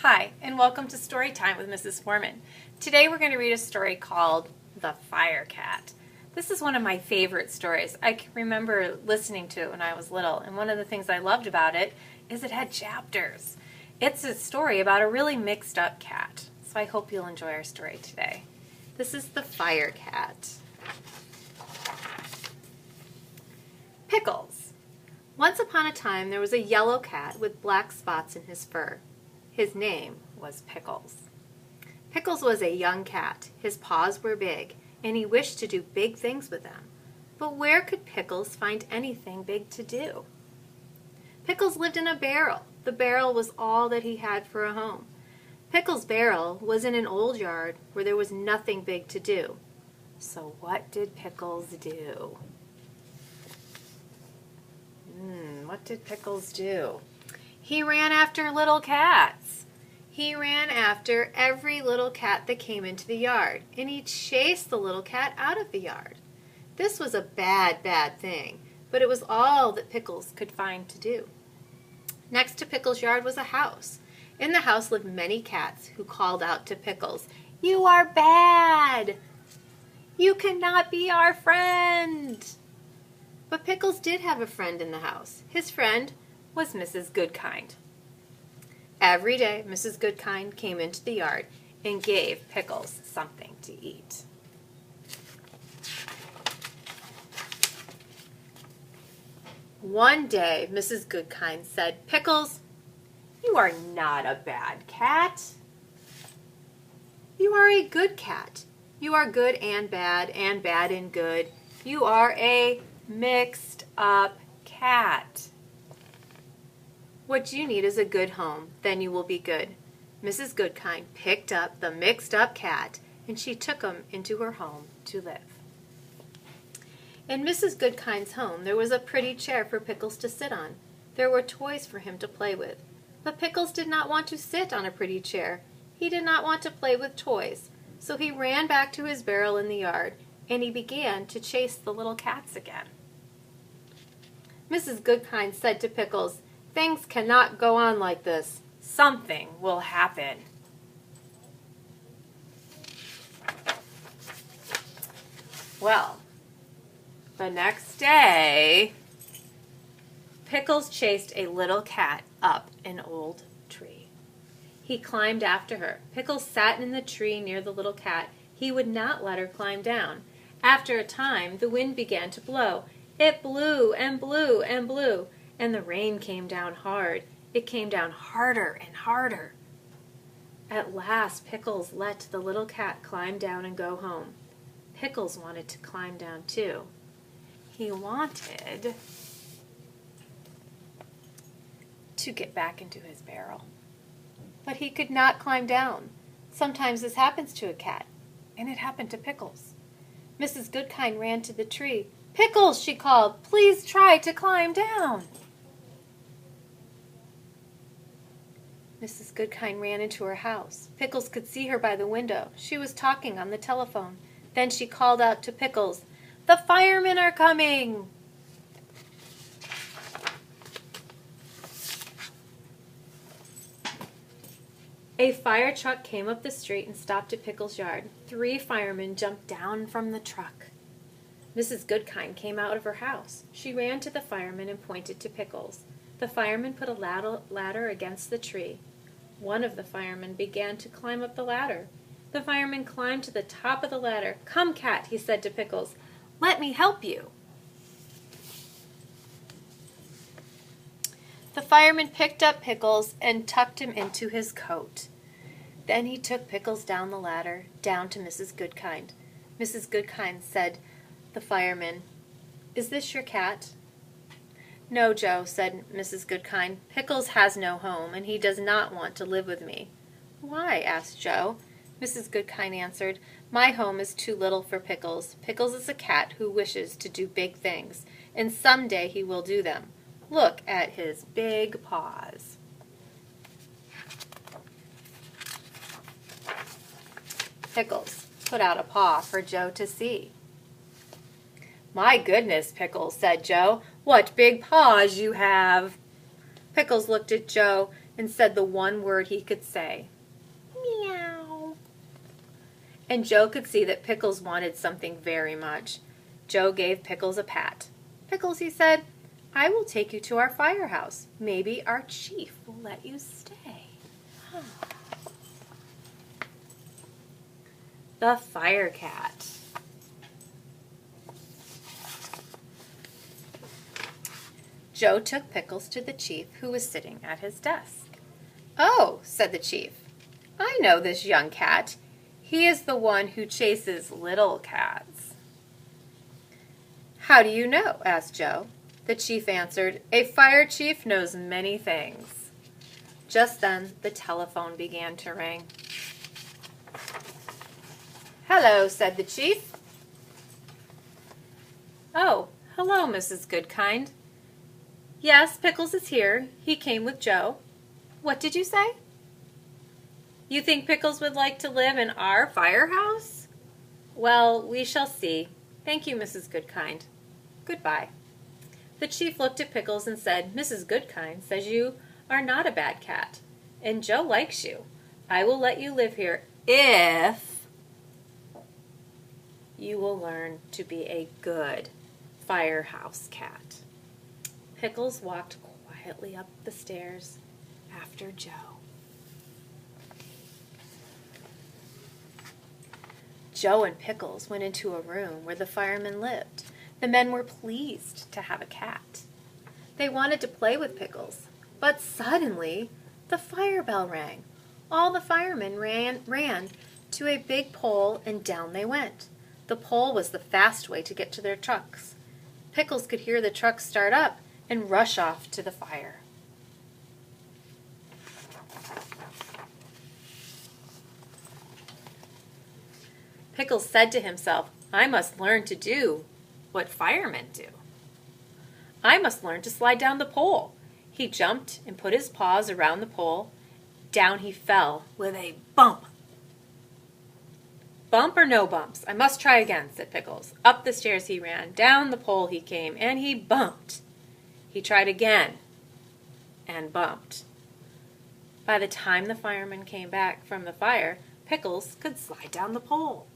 Hi, and welcome to Story Time with Mrs. Foreman. Today we're going to read a story called The Fire Cat. This is one of my favorite stories. I can remember listening to it when I was little, and one of the things I loved about it is it had chapters. It's a story about a really mixed up cat, so I hope you'll enjoy our story today. This is The Fire Cat. Pickles. Once upon a time there was a yellow cat with black spots in his fur. His name was Pickles. Pickles was a young cat. His paws were big, and he wished to do big things with them. But where could Pickles find anything big to do? Pickles lived in a barrel. The barrel was all that he had for a home. Pickles' barrel was in an old yard where there was nothing big to do. So what did Pickles do? What did Pickles do? He ran after little cats. He ran after every little cat that came into the yard, and he chased the little cat out of the yard. This was a bad thing, but it was all that Pickles could find to do. Next to Pickles' yard was a house. In the house lived many cats who called out to Pickles, "You are bad! You cannot be our friend!" But Pickles did have a friend in the house. His friend was Mrs. Goodkind. Every day, Mrs. Goodkind came into the yard and gave Pickles something to eat. One day, Mrs. Goodkind said, "Pickles, you are not a bad cat. You are a good cat. You are good and bad and good. You are a mixed up cat. What you need is a good home, then you will be good." Mrs. Goodkind picked up the mixed up cat and she took him into her home to live. In Mrs. Goodkind's home there was a pretty chair for Pickles to sit on. There were toys for him to play with. But Pickles did not want to sit on a pretty chair. He did not want to play with toys. So he ran back to his barrel in the yard and he began to chase the little cats again. Mrs. Goodkind said to Pickles, "Things cannot go on like this. Something will happen." Well, the next day, Pickles chased a little cat up an old tree. He climbed after her. Pickles sat in the tree near the little cat. He would not let her climb down. After a time, the wind began to blow. It blew and blew and blew. And the rain came down hard. It came down harder and harder. At last, Pickles let the little cat climb down and go home. Pickles wanted to climb down too. He wanted to get back into his barrel. But he could not climb down. Sometimes this happens to a cat, and it happened to Pickles. Mrs. Goodkind ran to the tree. "Pickles," she called, "please try to climb down." Mrs. Goodkind ran into her house. Pickles could see her by the window. She was talking on the telephone. Then she called out to Pickles, "The firemen are coming!" A fire truck came up the street and stopped at Pickles' yard. 3 firemen jumped down from the truck. Mrs. Goodkind came out of her house. She ran to the firemen and pointed to Pickles. The firemen put a ladder against the tree. One of the firemen began to climb up the ladder. The fireman climbed to the top of the ladder. "Come, cat," he said to Pickles. "Let me help you." The fireman picked up Pickles and tucked him into his coat. Then he took Pickles down the ladder, down to Mrs. Goodkind. Mrs. Goodkind said, "The fireman, is this your cat?" "No, Joe," said Mrs. Goodkind. "Pickles has no home, and he does not want to live with me." "Why?" asked Joe. Mrs. Goodkind answered, "My home is too little for Pickles. Pickles is a cat who wishes to do big things, and someday he will do them. Look at his big paws." Pickles put out a paw for Joe to see. "My goodness, Pickles," said Joe, "what big paws you have." Pickles looked at Joe. and said the one word he could say, meow. And Joe could see that Pickles wanted something very much. Joe gave Pickles a pat. Pickles, he said, I will take you to our firehouse. Maybe our chief will let you stay. The Fire Cat. Joe took Pickles to the chief, who was sitting at his desk. Oh, said the chief, I know this young cat. He is the one who chases little cats. How do you know? Asked Joe. The chief answered, a fire chief knows many things. Just then, the telephone began to ring. Hello, said the chief. Oh, hello, Mrs. Goodkind. Yes, Pickles is here. He came with Joe. What did you say? You think Pickles would like to live in our firehouse? Well, we shall see. Thank you, Mrs. Goodkind. Goodbye. The chief looked at Pickles and said, Mrs. Goodkind says you are not a bad cat, and Joe likes you. I will let you live here if you will learn to be a good firehouse cat. Pickles walked quietly up the stairs after Joe. Joe and Pickles went into a room where the firemen lived. The men were pleased to have a cat. They wanted to play with Pickles, but suddenly the fire bell rang. All the firemen ran to a big pole and down they went. The pole was the fast way to get to their trucks. Pickles could hear the trucks start up and rush off to the fire. Pickles said to himself, I must learn to do what firemen do. I must learn to slide down the pole. He jumped and put his paws around the pole. Down he fell with a bump. Bump or no bumps? I must try again, said Pickles. Up the stairs he ran, down the pole he came, and he bumped. He tried again and bumped. By the time the firemen came back from the fire, Pickles could slide down the pole.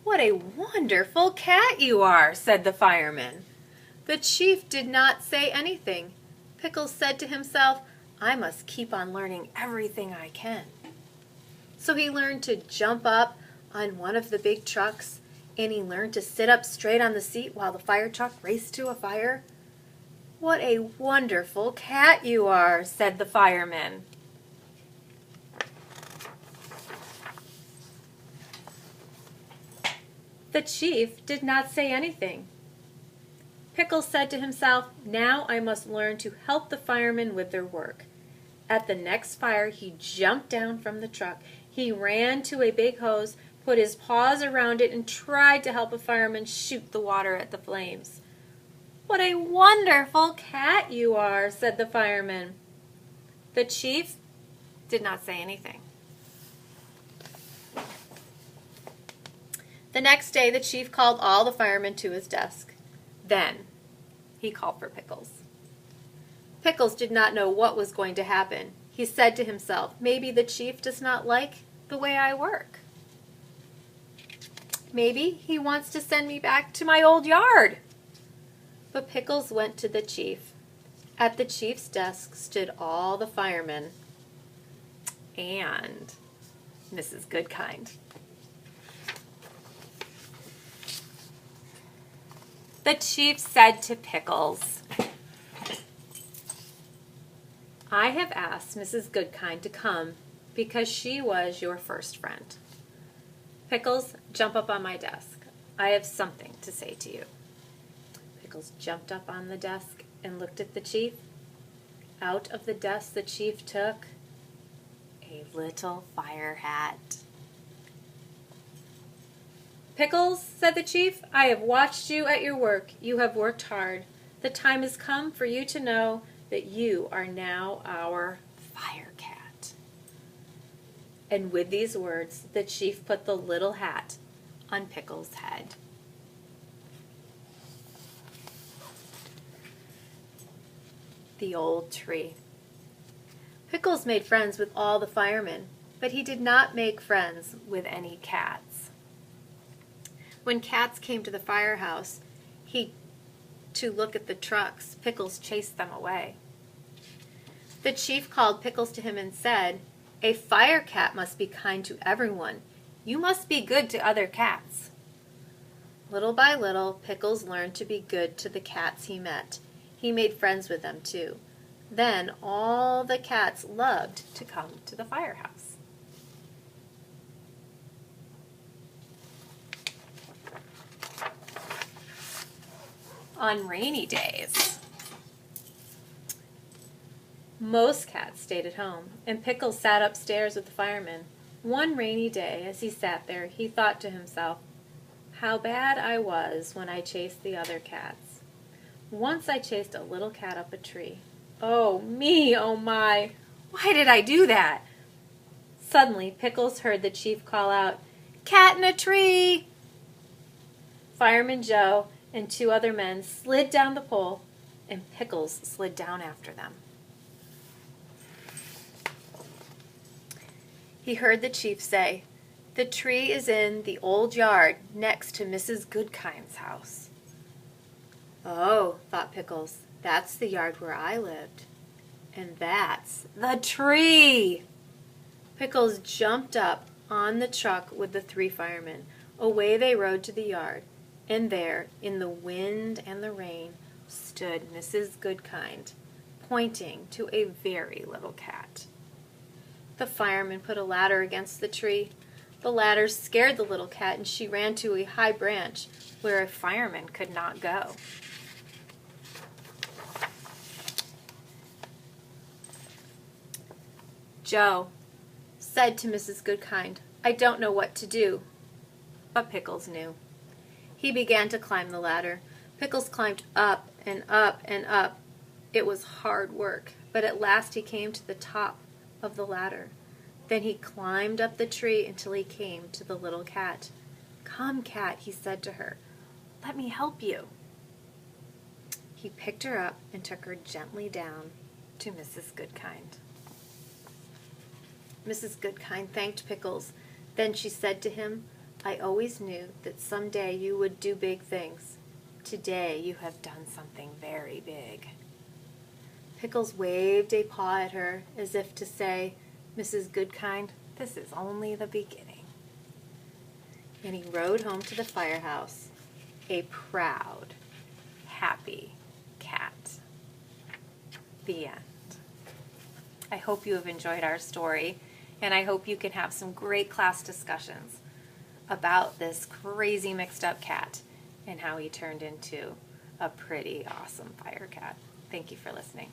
What a wonderful cat you are, said the fireman. The chief did not say anything. Pickles said to himself, I must keep on learning everything I can. So he learned to jump up on one of the big trucks, and he learned to sit up straight on the seat while the fire truck raced to a fire. What a wonderful cat you are, said the fireman. The chief did not say anything. Pickles said to himself, now I must learn to help the firemen with their work. At the next fire, he jumped down from the truck. He ran to a big hose, put his paws around it, and tried to help a fireman shoot the water at the flames. What a wonderful cat you are, said the fireman. The chief did not say anything. The next day, the chief called all the firemen to his desk. Then he called for Pickles. Pickles did not know what was going to happen. He said to himself, maybe the chief does not like the way I work. Maybe he wants to send me back to my old yard. But Pickles went to the chief. At the chief's desk stood all the firemen and Mrs. Goodkind. The chief said to Pickles, I have asked Mrs. Goodkind to come because she was your first friend. Pickles, jump up on my desk. I have something to say to you. Pickles jumped up on the desk and looked at the chief. Out of the desk the chief took a little fire hat. Pickles, said the chief, I have watched you at your work. You have worked hard. The time has come for you to know that you are now our fire cat. And with these words, the chief put the little hat on Pickles' head. The old tree. Pickles made friends with all the firemen, but he did not make friends with any cats. When cats came to the firehouse to look at the trucks, Pickles chased them away. The chief called Pickles to him and said, "A fire cat must be kind to everyone. You must be good to other cats." Little by little, Pickles learned to be good to the cats he met. He made friends with them too. Then all the cats loved to come to the firehouse. On rainy days, most cats stayed at home, and Pickles sat upstairs with the firemen. One rainy day, as he sat there, he thought to himself, "How bad I was when I chased the other cats. Once I chased a little cat up a tree. Oh me, oh my, why did I do that?" Suddenly, Pickles heard the chief call out, "Cat in a tree!" Fireman Joe and two other men slid down the pole, and Pickles slid down after them. He heard the chief say, "The tree is in the old yard next to Mrs. Goodkind's house." "Oh," thought Pickles, "that's the yard where I lived. And that's the tree!" Pickles jumped up on the truck with the three firemen. Away they rode to the yard, and there, in the wind and the rain, stood Mrs. Goodkind, pointing to a very little cat. The firemen put a ladder against the tree. The ladder scared the little cat, and she ran to a high branch where a fireman could not go. Joe said to Mrs. Goodkind, "I don't know what to do." But Pickles knew. He began to climb the ladder. Pickles climbed up and up and up. It was hard work, but at last he came to the top of the ladder. Then he climbed up the tree until he came to the little cat. "Come, cat," he said to her. "Let me help you." He picked her up and took her gently down to Mrs. Goodkind. Mrs. Goodkind thanked Pickles. Then she said to him, "I always knew that someday you would do big things. Today you have done something very big." Pickles waved a paw at her as if to say, "Mrs. Goodkind, this is only the beginning." And he rode home to the firehouse, a proud, happy cat. The end. I hope you have enjoyed our story, and I hope you can have some great class discussions about this crazy mixed up cat and how he turned into a pretty awesome fire cat. Thank you for listening.